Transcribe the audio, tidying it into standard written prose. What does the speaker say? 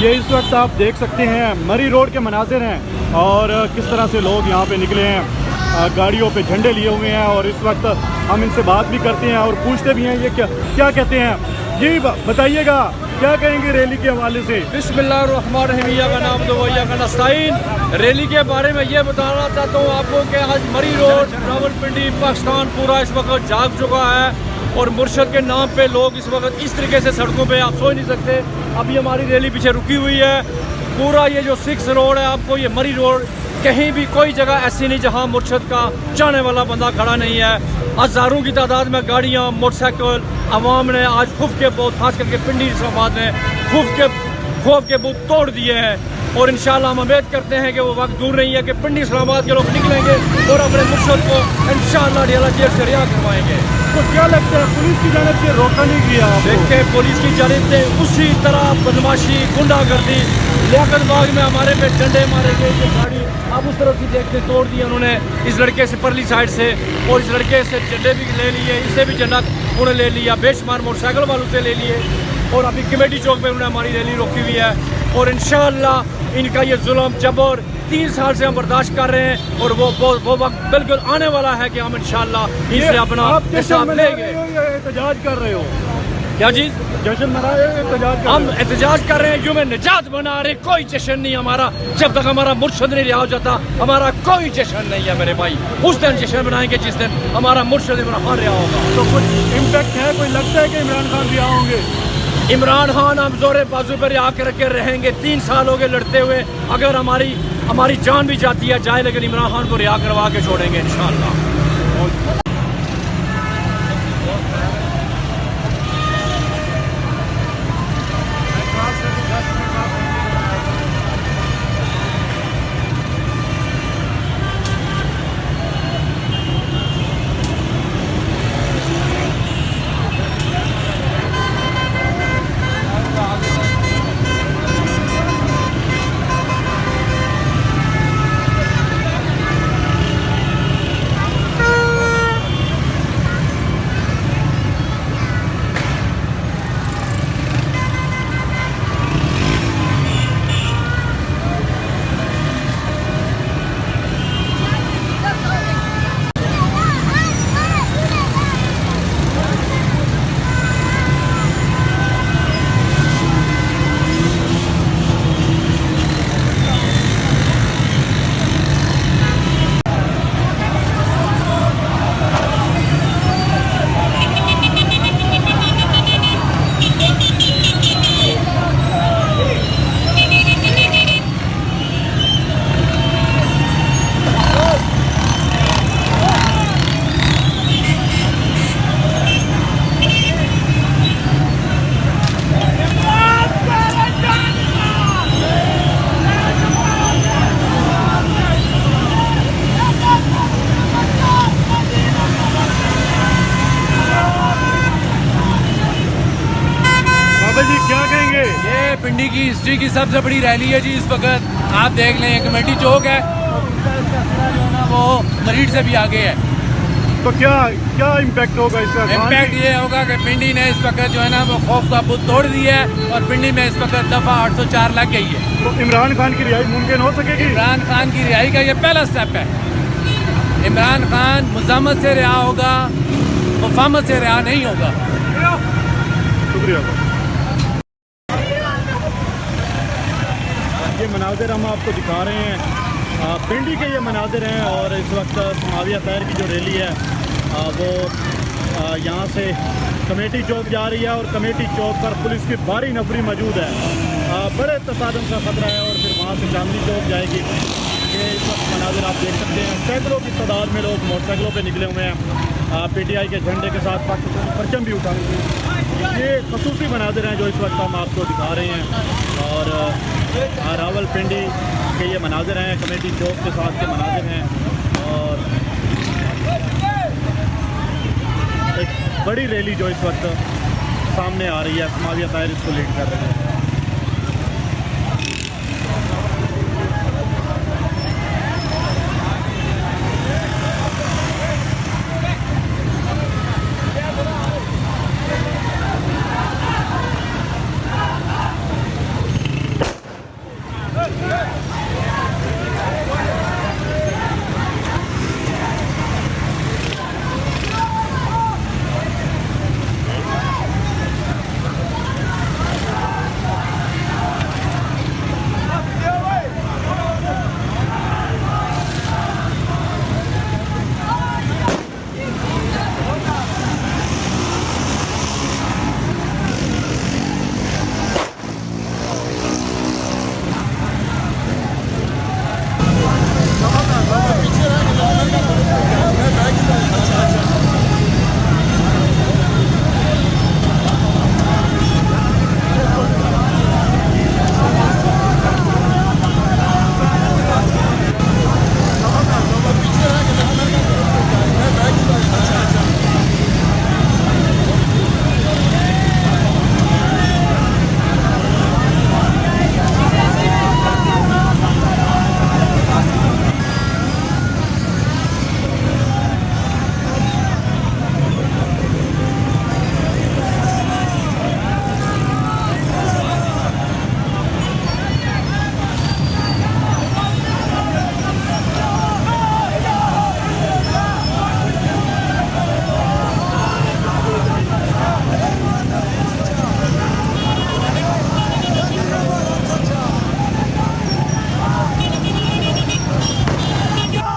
ये इस वक्त आप देख सकते हैं मरी रोड के मनाजिर हैं और किस तरह से लोग यहाँ पे निकले हैं, गाड़ियों पे झंडे लिए हुए हैं। और इस वक्त हम इनसे बात भी करते हैं और पूछते भी हैं ये क्या कहते हैं। जी बताइएगा, क्या कहेंगे रैली के हवाले से? बिस्मिल्लाहिर्रहमानिर्रहीम का नाम दो भैया का नस्ताइन। रैली के बारे में ये बताना चाहता हूँ आपको कि आज मरी रोड, रावलपिंडी, पाकिस्तान पूरा इस वक्त जाग चुका है और मुर्शद के नाम पे लोग इस वक्त इस तरीके से सड़कों पे आप सोच नहीं सकते। अभी हमारी रैली पीछे रुकी हुई है। पूरा ये जो 6 रोड है, आपको ये मरी रोड, कहीं भी कोई जगह ऐसी नहीं जहां मुर्शद का चाहने वाला बंदा खड़ा नहीं है। हज़ारों की तादाद में गाड़ियां, मोटरसाइकिल, अवाम ने आज खौफ के बहुत, खास करके पिंडी इस्लामाबाद ने खौफ के बूथ तोड़ दिए हैं। और इंशाल्लाह हम उम्मीद करते हैं कि वो वक्त दूर नहीं है कि पिंडी इस्लामाबाद के लोग निकलेंगे और अपने मुर्शद को इंशाल्लाह जेल से रिहा करवाएंगे। तो क्या लगता है पुलिस की जानिब से रोका नहीं गया? देखिए, पुलिस की जानिब से उसी तरह बदमाशी, गुंडागर्दी, लियाकत बाग में हमारे पे डंडे मारे गए, ये गाड़ी आप उस तरफ से देखते तोड़ दिया उन्होंने इस लड़के से परली साइड से, और इस लड़के से झंडे भी ले लिए, इससे भी झंडा उन्होंने ले लिया, बेशुमार मोटरसाइकिल वालों से ले लिए। और अभी कमेटी चौक में उन्होंने हमारी रैली रोकी हुई है। और इंशाअल्लाह इनका ये जुल्म जबर 3 साल से हम बर्दाश्त कर रहे हैं और वो वक्त बिल्कुल आने वाला है कि हम इंशाअल्लाह इनसे अपना हिसाब लेंगे। एहतजाज कर रहे हो? क्या चीज? जश्न मना रहे हो? एहतजाज हम एहतजाज कर रहे हैं, जो में निजात बना रहे। कोई जश्न नहीं हमारा, जब तक हमारा मुर्शद नहीं रिहा हो जाता हमारा कोई जश्न नहीं है मेरे भाई। उस दिन जश्न बनाएंगे जिस दिन हमारा मुर्शद इमरान खान रिहा होगा। तो कुछ इम्पैक्ट है? कोई लगता है कि इमरान खान रिहा होंगे? इमरान खान हम जोरे बाजू पर आकर के रहेंगे। 3 साल हो गए लड़ते हुए। अगर हमारी जान भी जाती है जाए, लेकिन इमरान खान को रिहा करवा के छोड़ेंगे इंशाअल्लाह। जी क्या कहेंगे? ये पिंडी की हिस्ट्री की सबसे बड़ी रैली है जी। इस वक्त आप देख लें, कमेटी चौक है और उनका सिलसिला जो है ना वो मरीड से भी आगे है। तो क्या इम्पैक्ट होगा इसका? इम्पैक्ट ये होगा कि पिंडी ने इस वक्त जो है ना वो खौफ का बुत तोड़ दिया है और पिंडी में इस वक्त दफा 804 लग गई है। तो इमरान खान की रिहाई मुमकिन हो सकेगी? इमरान खान की रिहाई का ये पहला स्टेप है। इमरान खान मुजामत से रिहा होगा, मुफाहमत से रिहा नहीं होगा। शुक्रिया। ये मनाजिर हम आपको दिखा रहे हैं, पिंडी के ये मनाजिर हैं। और इस वक्त समाविया तैर की जो रैली है वो यहाँ से कमेटी चौक जा रही है और कमेटी चौक पर पुलिस की भारी नफरी मौजूद है। बड़े तसादम का खतरा है और फिर वहाँ से चांदनी चौक जाएगी। ये इस वक्त मनाजिर आप देख सकते हैं, सैकड़ों की तादाद में लोग मोटरसाइकिलों पे निकले हुए हैं, PTI के झंडे के साथ पाकिस्तानी परचम भी उठाए हुए। ये खसूसी मनाजिर हैं जो इस वक्त हम आपको दिखा रहे हैं। और रावलपिंडी के ये मनाजिर हैं, कमेटी चौक के साथ के मनाजिर हैं। और एक बड़ी रैली जो इस वक्त सामने आ रही है, समाविया ताहिर इसको लीड कर रहे हैं।